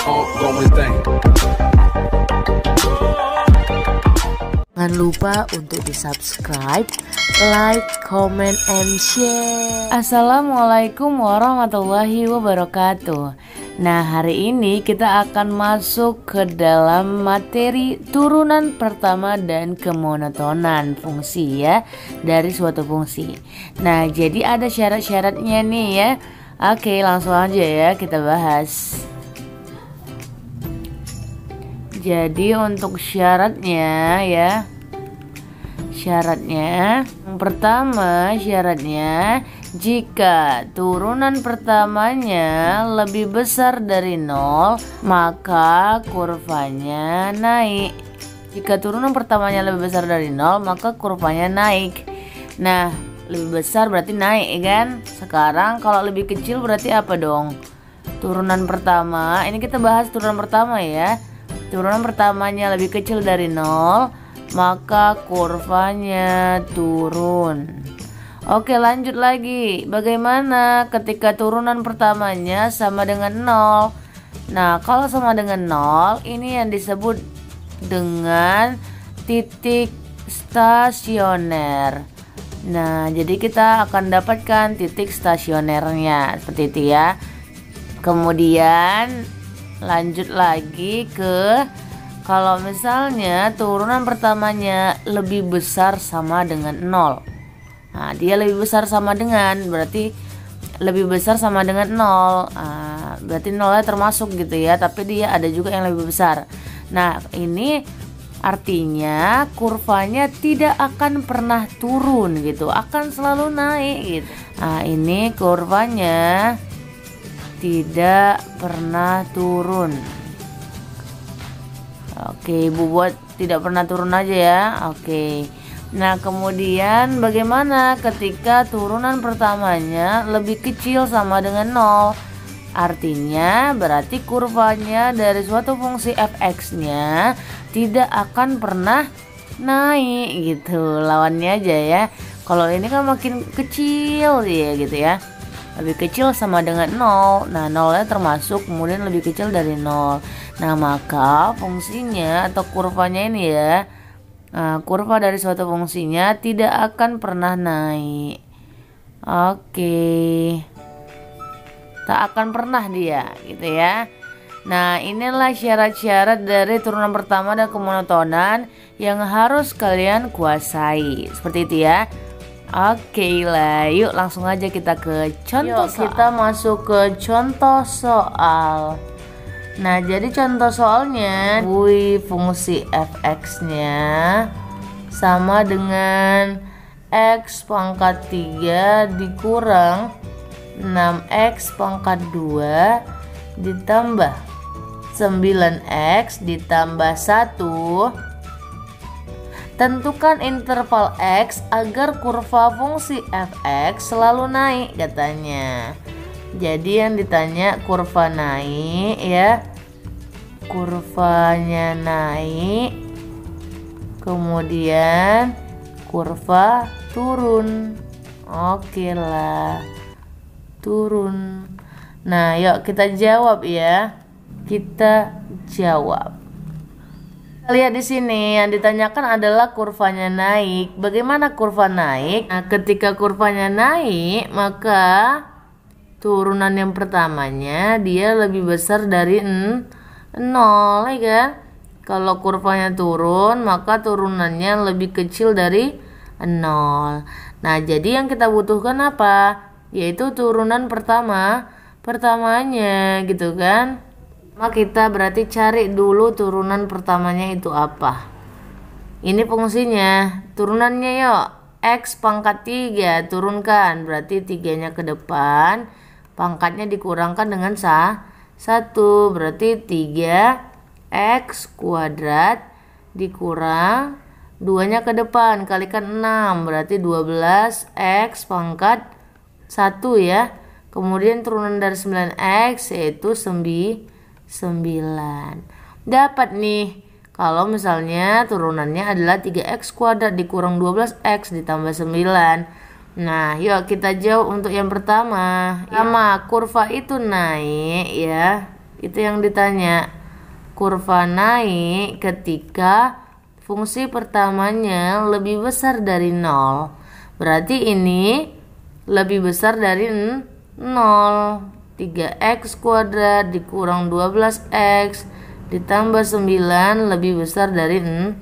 ongoing thing. Jangan lupa untuk di-subscribe, like, comment, and share. Assalamualaikum warahmatullahi wabarakatuh. Nah, hari ini kita akan masuk ke dalam materi turunan pertama dan kemonotonan fungsi ya, dari suatu fungsi. Nah, jadi ada syarat-syaratnya nih ya. Oke, langsung aja ya kita bahas. Jadi untuk syaratnya ya, yang pertama syaratnya, jika turunan pertamanya lebih besar dari 0 maka kurvanya naik. Jika turunan pertamanya lebih besar dari 0 maka kurvanya naik. Nah, lebih besar berarti naik kan. Sekarang kalau lebih kecil berarti apa dong? Turunan pertama, ini kita bahas turunan pertama ya. Turunan pertamanya lebih kecil dari 0 maka kurvanya turun. Oke, lanjut lagi. Bagaimana ketika turunan pertamanya sama dengan 0? Nah, kalau sama dengan 0 ini yang disebut dengan titik stasioner. Nah, jadi kita akan dapatkan titik stasionernya seperti itu ya. Kemudian lanjut lagi ke kalau misalnya turunan pertamanya lebih besar sama dengan 0. Nah, dia lebih besar sama dengan berarti lebih besar sama dengan 0. Nah, berarti 0-nya termasuk gitu ya, tapi dia ada juga yang lebih besar. Nah, ini artinya kurvanya tidak akan pernah turun gitu, akan selalu naik gitu. Nah, ini kurvanya tidak pernah turun. Oke, Ibu buat tidak pernah turun aja ya. Oke. Nah, kemudian bagaimana ketika turunan pertamanya lebih kecil sama dengan 0? Artinya berarti kurvanya dari suatu fungsi fx-nya tidak akan pernah naik gitu. Lawannya aja ya. Kalau ini kan makin kecil ya gitu ya. Lebih kecil sama dengan 0. Nah, 0-nya termasuk, kemudian lebih kecil dari 0. Nah, maka fungsinya atau kurvanya ini ya, kurva dari suatu fungsinya tidak akan pernah naik. Oke, tak akan pernah dia gitu ya. Nah, inilah syarat-syarat dari turunan pertama dan kemonotonan yang harus kalian kuasai. Seperti itu ya. Oke lah, yuk langsung aja kita ke contoh soal. Kita masuk ke contoh soal. Nah, jadi contoh soalnya fungsi fx-nya sama dengan x pangkat 3 dikurang 6x pangkat 2 ditambah 9x ditambah 1. Tentukan interval x agar kurva fungsi fx selalu naik katanya. Jadi yang ditanya kurva naik ya. Kurvanya naik. Kemudian kurva turun. Oke lah. Turun. Nah, yuk kita jawab ya. Kita jawab. Lihat di sini yang ditanyakan adalah kurvanya naik. Bagaimana kurva naik? Nah, ketika kurvanya naik, maka turunan yang pertamanya dia lebih besar dari 0, ya kan? Kalau kurvanya turun, maka turunannya lebih kecil dari 0. Nah, jadi yang kita butuhkan apa? Yaitu turunan pertamanya gitu kan? Maka kita berarti cari dulu turunan pertamanya itu apa. Ini fungsinya. Turunannya yuk. X pangkat 3 turunkan. Berarti 3-nya ke depan. Pangkatnya dikurangkan dengan 1. Berarti 3x kuadrat dikurang 2-nya ke depan. Kalikan 6. Berarti 12x pangkat 1 ya. Kemudian turunan dari 9x yaitu 9. Dapat nih kalau misalnya turunannya adalah 3x kuadrat dikurang 12x ditambah 9. Nah, yuk kita jawab untuk yang pertama. Kurva itu naik ya. Itu yang ditanya. Kurva naik ketika fungsi pertamanya lebih besar dari 0. Berarti ini lebih besar dari 0. 3x kuadrat dikurang 12x ditambah 9 lebih besar dari 0.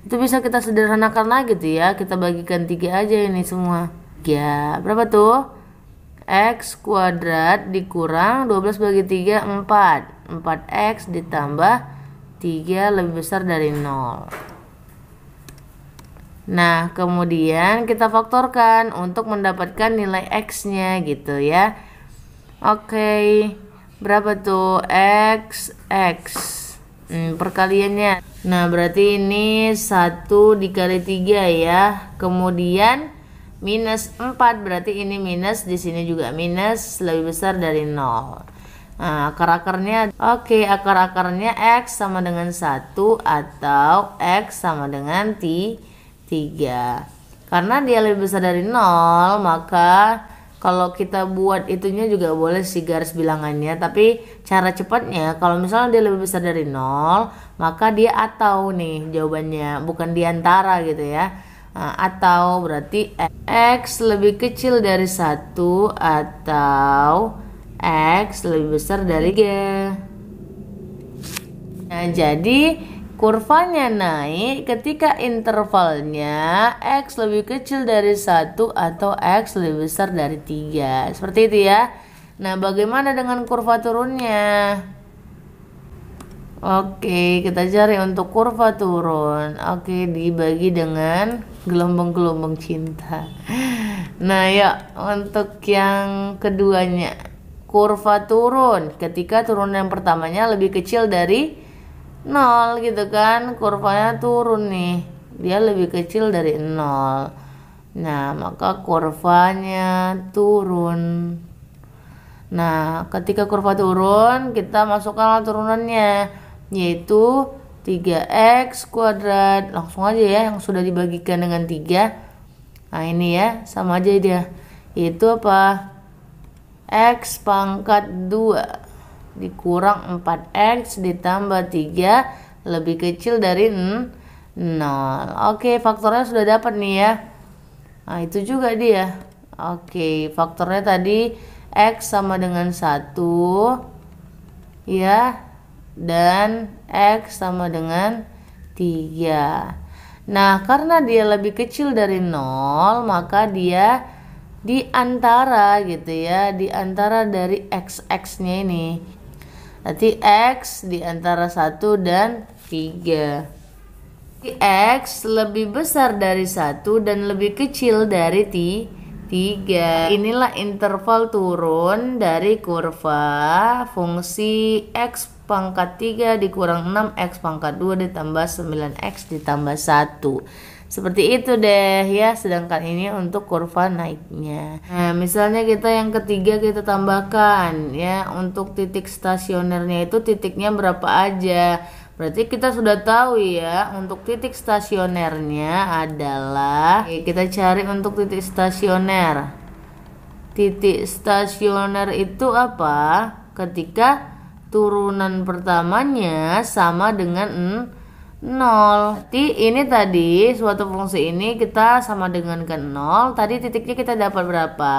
Itu bisa kita sederhanakan lagi tuh ya. Kita bagikan 3 aja ini semua. Ya, berapa tuh? X kuadrat dikurang 12 bagi 3 4. 4x ditambah 3 lebih besar dari 0. Nah, kemudian kita faktorkan untuk mendapatkan nilai x-nya gitu ya. Oke, berapa tuh x perkaliannya. Nah, berarti ini 1 dikali 3 ya. Kemudian minus 4, berarti ini minus, di sini juga minus, lebih besar dari 0. Nah, akar-akarnya akar-akarnya x sama dengan 1 atau x sama dengan 3. Karena dia lebih besar dari 0, maka kalau kita buat itunya juga boleh sih garis bilangannya. Tapi cara cepatnya, kalau misalnya dia lebih besar dari 0, maka dia atau nih jawabannya, bukan diantara gitu ya. Nah, atau berarti x lebih kecil dari 1 atau x lebih besar dari 3. Nah, jadi kurvanya naik ketika intervalnya x lebih kecil dari 1 atau x lebih besar dari 3. Seperti itu ya. Nah, bagaimana dengan kurva turunnya? Oke, kita cari untuk kurva turun. Oke, dibagi dengan gelombang-gelombang cinta. Nah, ya untuk yang keduanya, kurva turun ketika turunan yang pertamanya lebih kecil dari 0 gitu kan. Kurvanya turun nih, dia lebih kecil dari 0. Nah, maka kurvanya turun. Nah, ketika kurva turun, kita masukkan turunannya, yaitu 3x kuadrat. Langsung aja ya, yang sudah dibagikan dengan 3. Nah, ini ya, sama aja dia. Itu apa? X pangkat 2 dikurang 4x ditambah 3 lebih kecil dari 0. Oke, faktornya sudah dapat nih ya. Nah, itu juga dia. Oke, faktornya tadi x sama dengan 1 ya, dan x sama dengan 3. Nah, karena dia lebih kecil dari 0, maka dia di antara gitu ya, di antara dari x-nya ini. Nanti x di antara 1 dan 3. X lebih besar dari 1 dan lebih kecil dari 3. Inilah interval turun dari kurva fungsi x pangkat 3 dikurang 6x pangkat 2 ditambah 9x ditambah 1. Seperti itu deh ya. Sedangkan ini untuk kurva naiknya. Nah, misalnya kita yang ketiga kita tambahkan ya, untuk titik stasionernya itu titiknya berapa aja. Berarti kita sudah tahu ya, untuk titik stasionernya adalah, kita cari untuk titik stasioner. Titik stasioner itu apa? Ketika turunan pertamanya sama dengan 0. Jadi ini tadi suatu fungsi ini kita sama dengan ke 0. Tadi titiknya kita dapat berapa?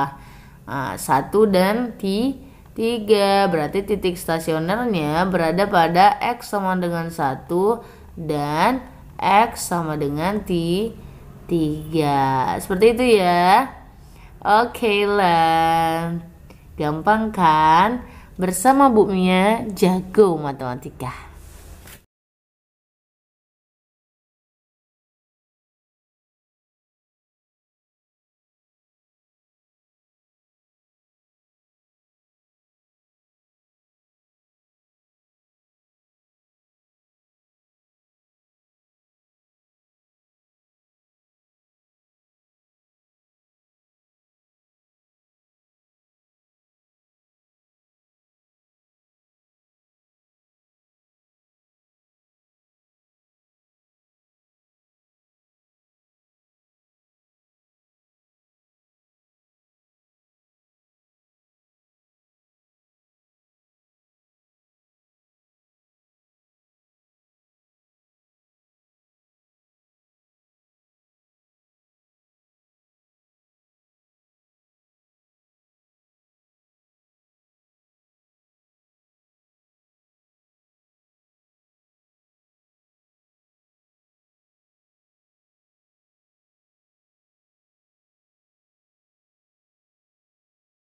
1 dan 3. Berarti titik stasionernya berada pada x sama dengan 1 dan x sama dengan 3. Seperti itu ya. Oke lah. Gampang kan? Bersama Bu Mia, jago matematika.